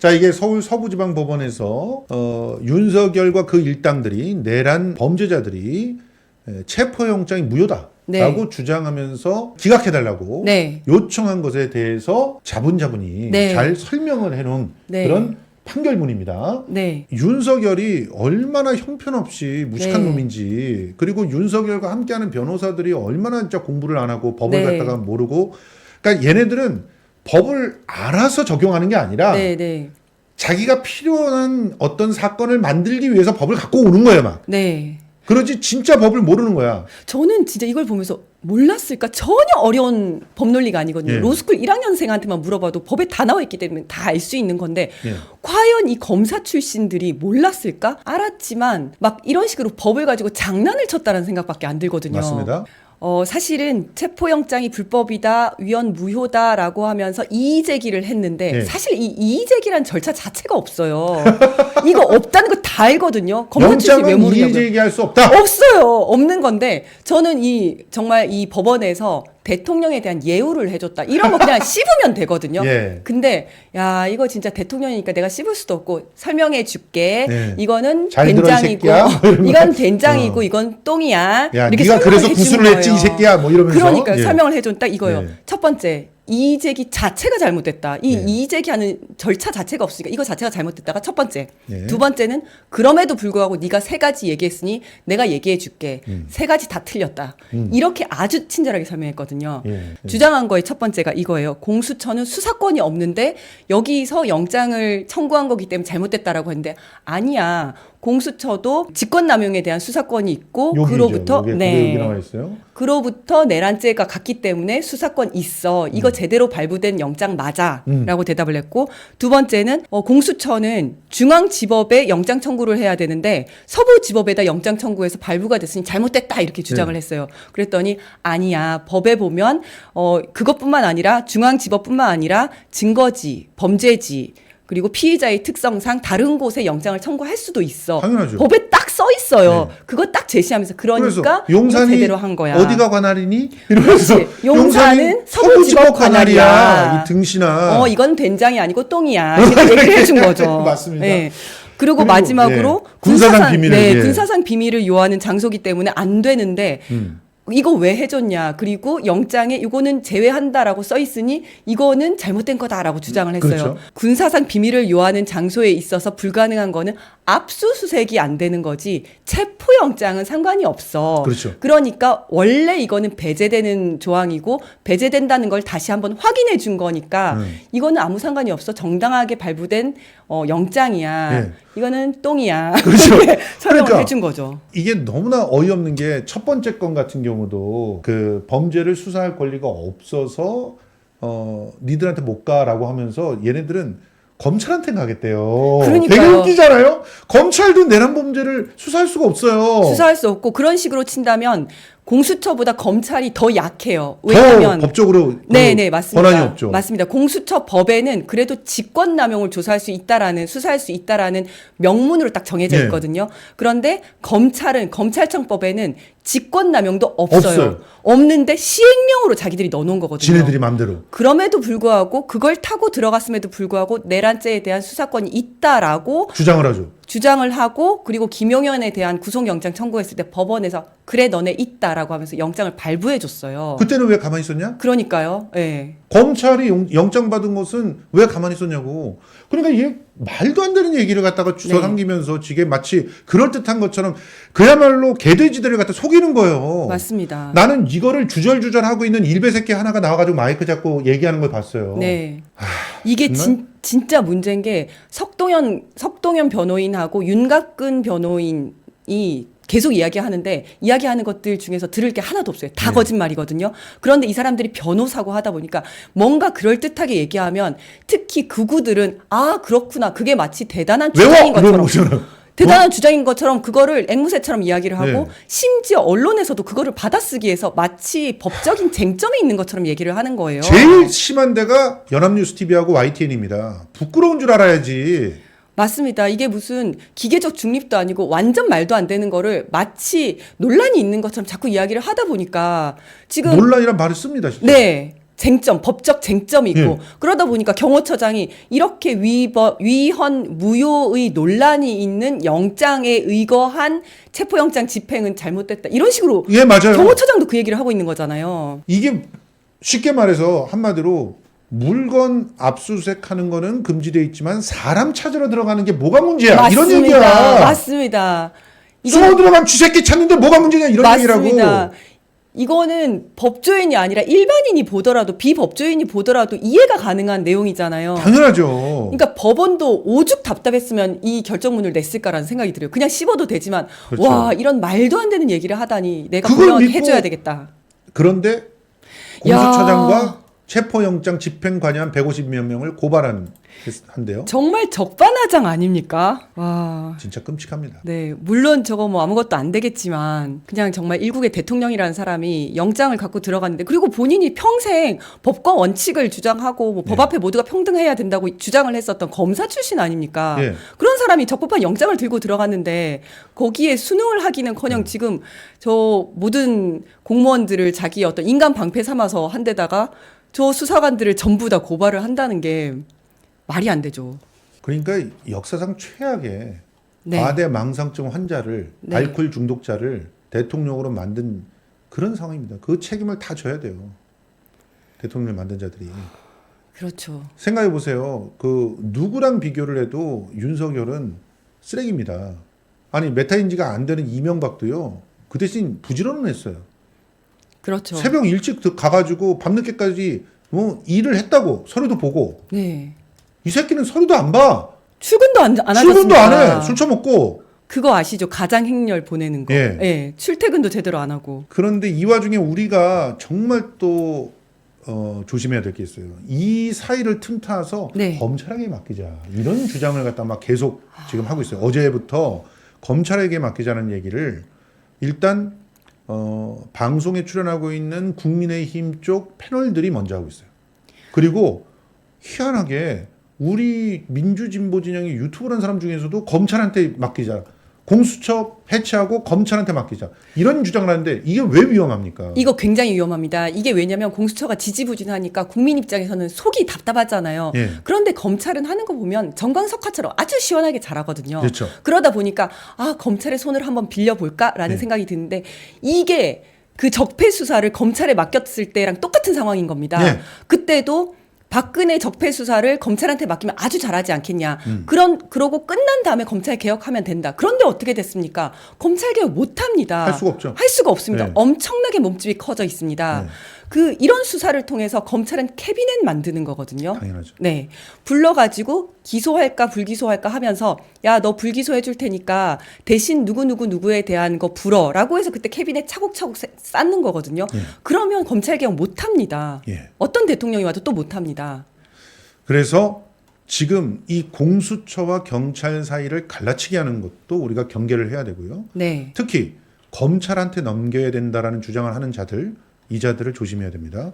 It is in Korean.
자, 이게 서울 서부지방법원에서 윤석열과 그 일당들이 내란 범죄자들이 체포영장이 무효다라고 네. 주장하면서 기각해달라고 네. 요청한 것에 대해서 자분자분히 네. 잘 설명을 해놓은 네. 그런 판결문입니다. 네. 윤석열이 얼마나 형편없이 무식한 네. 놈인지, 그리고 윤석열과 함께하는 변호사들이 얼마나 진짜 공부를 안 하고 법을 네. 갖다가 모르고, 그러니까 얘네들은 법을 알아서 적용하는 게 아니라 네. 네. 자기가 필요한 어떤 사건을 만들기 위해서 법을 갖고 오는 거예요, 막. 네. 그러지 진짜 법을 모르는 거야. 저는 진짜 이걸 보면서 몰랐을까? 전혀 어려운 법 논리가 아니거든요. 예. 로스쿨 1학년생한테만 물어봐도 법에 다 나와 있기 때문에 다 알 수 있는 건데 예. 과연 이 검사 출신들이 몰랐을까? 알았지만 막 이런 식으로 법을 가지고 장난을 쳤다는 생각밖에 안 들거든요. 맞습니다. 사실은 체포영장이 불법이다, 위헌 무효다라고 하면서 이의 제기를 했는데 네. 사실 이 이의 제기란 절차 자체가 없어요. 이거 없다는 거 다 알거든요. 검사 출신이 왜 영장은 이의 모르냐고요. 제기할 수 없다. 없어요. 없는 건데 저는 정말 이 법원에서 대통령에 대한 예우를 해줬다. 이런 거 그냥 씹으면 되거든요. 예. 근데 야 이거 진짜 대통령이니까 내가 씹을 수도 없고 설명해 줄게. 네. 이거는 잘 들어, 이 된장이고 새끼야. 뭐 이러면. 이건 된장이고 이건 똥이야. 야, 이렇게 네가 그래서 설명을 구술을 해주는 했지 이 거예요. 새끼야. 뭐 이러면서. 그러니까 예. 설명을 해준 딱 이거예요. 예. 첫 번째. 이의제기 자체가 잘못됐다. 이 예. 이의제기하는 절차 자체가 없으니까 이거 자체가 잘못됐다가 첫 번째. 예. 두 번째는 그럼에도 불구하고 네가 세 가지 얘기했으니 내가 얘기해 줄게. 세 가지 다 틀렸다. 이렇게 아주 친절하게 설명했거든요. 예. 주장한 거의 첫 번째가 이거예요. 공수처는 수사권이 없는데 여기서 영장을 청구한 거기 때문에 잘못됐다라고 했는데 아니야. 공수처도 직권남용에 대한 수사권이 있고 여기죠. 그로부터 여기 나와 있어요. 그로부터 내란죄가 갔기 때문에 수사권 있어. 이거 제대로 발부된 영장 맞아라고 대답을 했고 두 번째는 공수처는 중앙지법에 영장 청구를 해야 되는데 서부지법에다 영장 청구해서 발부가 됐으니 잘못됐다 이렇게 주장을 했어요. 그랬더니 아니야. 법에 보면 그것뿐만 아니라 중앙지법뿐만 아니라 증거지, 범죄지 그리고 피의자의 특성상 다른 곳에 영장을 청구할 수도 있어. 당연하죠. 법에 딱 써 있어요. 네. 그거 딱 제시하면서 그러니까 그래서 이거 용산이 제대로 한 거야. 어디가 관할이니? 이러면서 그렇지. 용산은 서부지법 관할이야. 이 등신아. 이건 된장이 아니고 똥이야. 이렇게 얘기를 해준 거죠. 맞습니다. 네. 그리고 그리고, 마지막으로 예. 군사상 비밀을, 예. 군사상 비밀을 요하는 장소기 때문에 안 되는데 이거 왜 해줬냐. 그리고 영장에 이거는 제외한다라고 써 있으니 이거는 잘못된 거다라고 주장을 했어요. 그렇죠. 군사상 비밀을 요하는 장소에 있어서 불가능한 거는 압수수색이 안 되는 거지 체포영장은 상관이 없어. 그렇죠. 그러니까 원래 이거는 배제되는 조항이고 배제된다는 걸 다시 한번 확인해 준 거니까 이거는 아무 상관이 없어. 정당하게 발부된 영장이야. 예. 이거는 똥이야. 그렇죠. 이렇게 설명을 그러니까 해준 거죠. 이게 너무나 어이없는 게 첫 번째 건 같은 경우도 그 범죄를 수사할 권리가 없어서 니들한테 못 가라고 하면서 얘네들은 검찰한테 가겠대요. 그러니까요. 되게 웃기잖아요. 검찰도 내란 범죄를 수사할 수가 없어요. 수사할 수 없고 그런 식으로 친다면 공수처보다 검찰이 더 약해요. 더 왜냐하면 법적으로 네네 맞습니다. 권한이 없죠. 맞습니다. 공수처 법에는 그래도 직권남용을 조사할 수 있다라는 수사할 수 있다라는 명문으로 딱 정해져 네. 있거든요. 그런데 검찰은 검찰청법에는 직권남용도 없어요. 없어요. 없는데 시행령으로 자기들이 넣어놓은 거거든요. 지네들이 맘대로. 그럼에도 불구하고 그걸 타고 들어갔음에도 불구하고 내란죄에 대한 수사권이 있다라고 주장을 하죠. 주장을 하고 그리고 김용현에 대한 구속영장 청구했을 때 법원에서 그래 너네 있다라고 하면서 영장을 발부해 줬어요. 그때는 왜 가만히 있었냐? 그러니까요. 예. 검찰이 영장 받은 것은 왜 가만히 있었냐고. 그러니까 이게 말도 안 되는 얘기를 갖다가 주워 네. 삼기면서 지게 마치 그럴듯한 것처럼 그야말로 개돼지들을 갖다 속이는 거예요. 맞습니다. 나는 이거를 주절주절 하고 있는 일베 새끼 하나가 나와가지고 마이크 잡고 얘기하는 걸 봤어요. 네. 이게 정말? 진짜 문제인 게 석동현 변호인하고 윤곽근 변호인이 계속 이야기하는데 이야기하는 것들 중에서 들을 게 하나도 없어요. 다 네. 거짓말이거든요. 그런데 이 사람들이 변호사고 하다 보니까 뭔가 그럴듯하게 얘기하면 특히 극우들은 아 그렇구나. 그게 마치 대단한 주장인 외워! 것처럼 그러는 대단한 주장인 것처럼 그거를 앵무새처럼 이야기를 하고 네. 심지어 언론에서도 그거를 받아쓰기 위해서 마치 법적인 쟁점이 있는 것처럼 얘기를 하는 거예요. 제일 심한 데가 연합뉴스 TV하고 YTN입니다. 부끄러운 줄 알아야지. 맞습니다. 이게 무슨 기계적 중립도 아니고 완전 말도 안 되는 거를 마치 논란이 있는 것처럼 자꾸 이야기를 하다 보니까 지금 논란이란 말을 씁니다. 진짜. 네. 쟁점, 법적 쟁점이 있고 예. 그러다 보니까 경호처장이 이렇게 위헌 무효의 논란이 있는 영장에 의거한 체포영장 집행은 잘못됐다. 이런 식으로 예, 맞아요. 경호처장도 그 얘기를 하고 있는 거잖아요. 이게 쉽게 말해서 한마디로 물건 압수수색하는 거는 금지되어 있지만 사람 찾으러 들어가는 게 뭐가 문제야? 이런 얘기야. 맞습니다. 수호 들어간 쥐새끼 찾는데 뭐가 문제냐? 이런 맞습니다. 얘기라고. 이거는 법조인이 아니라 일반인이 보더라도 비법조인이 보더라도 이해가 가능한 내용이잖아요. 당연하죠. 그러니까 법원도 오죽 답답했으면 이 결정문을 냈을까라는 생각이 들어요. 그냥 씹어도 되지만 그렇죠. 와 이런 말도 안 되는 얘기를 하다니 내가 그걸 보면 믿고 해줘야 되겠다. 그런데 야. 공수처장과 체포영장 집행 관여한 150여 명을 고발한대요. 정말 적반하장 아닙니까? 와. 진짜 끔찍합니다. 네, 물론 저거 뭐 아무것도 안 되겠지만 그냥 정말 일국의 대통령이라는 사람이 영장을 갖고 들어갔는데 그리고 본인이 평생 법과 원칙을 주장하고 뭐 법 앞에 모두가 평등해야 된다고 주장을 했었던 검사 출신 아닙니까? 예. 그런 사람이 적법한 영장을 들고 들어갔는데 거기에 순응을 하기는커녕 지금 저 모든 공무원들을 자기 어떤 인간 방패 삼아서 한 데다가 저 수사관들을 전부 다 고발을 한다는 게 말이 안 되죠. 그러니까 역사상 최악의 네. 과대 망상증 환자를 네. 알코올 중독자를 대통령으로 만든 그런 상황입니다. 그 책임을 다 져야 돼요. 대통령을 만든 자들이. 그렇죠. 생각해 보세요. 그 누구랑 비교를 해도 윤석열은 쓰레기입니다. 아니 메타인지가 안 되는 이명박도요. 그 대신 부지런은 했어요. 그렇죠. 새벽 일찍 가가지고 밤늦게까지 뭐 일을 했다고 서류도 보고 네. 이 새끼는 서류도 안 봐. 출근도 안 하지 출근도 않습니까? 안 해. 술 처먹고. 그거 아시죠? 가장 행렬 보내는 거. 예. 예. 출퇴근도 제대로 안 하고. 그런데 이 와중에 우리가 정말 또 조심해야 될 게 있어요. 이 사이를 틈타서 네. 검찰에게 맡기자. 이런 주장을 갖다 막 계속 지금 하고 있어요. 어제부터 검찰에게 맡기자는 얘기를 일단 방송에 출연하고 있는 국민의힘 쪽 패널들이 먼저 하고 있어요. 그리고 희한하게 우리 민주진보 진영의 유튜브라는 사람 중에서도 검찰한테 맡기자. 공수처 해체하고 검찰한테 맡기자. 이런 주장을 하는데 이게 왜 위험합니까? 이거 굉장히 위험합니다. 이게 왜냐면 공수처가 지지부진하니까 국민 입장에서는 속이 답답하잖아요. 예. 그런데 검찰은 하는 거 보면 정광석화처럼 아주 시원하게 잘하거든요. 그렇죠. 그러다 보니까 아 검찰의 손을 한번 빌려볼까라는 네. 생각이 드는데 이게 그 적폐 수사를 검찰에 맡겼을 때랑 똑같은 상황인 겁니다. 네. 그때도 박근혜 적폐 수사를 검찰한테 맡기면 아주 잘하지 않겠냐. 음. 그러고 끝난 다음에 검찰 개혁하면 된다. 그런데 어떻게 됐습니까? 검찰 개혁 못 합니다. 할 수가 없죠. 할 수가 없습니다. 네. 엄청나게 몸집이 커져 있습니다. 네. 이런 수사를 통해서 검찰은 캐비넷 만드는 거거든요. 당연하죠. 네. 불러가지고 기소할까 불기소할까 하면서 야, 너 불기소해 줄 테니까 대신 누구에 대한 거 불어라고 해서 그때 캐비넷 차곡차곡 쌓는 거거든요. 예. 그러면 검찰 개혁 못 합니다. 예. 어떤 대통령이 와도 또 못 합니다. 그래서 지금 이 공수처와 경찰 사이를 갈라치게 하는 것도 우리가 경계를 해야 되고요. 네. 특히 검찰한테 넘겨야 된다라는 주장을 하는 자들, 이 자들을 조심해야 됩니다.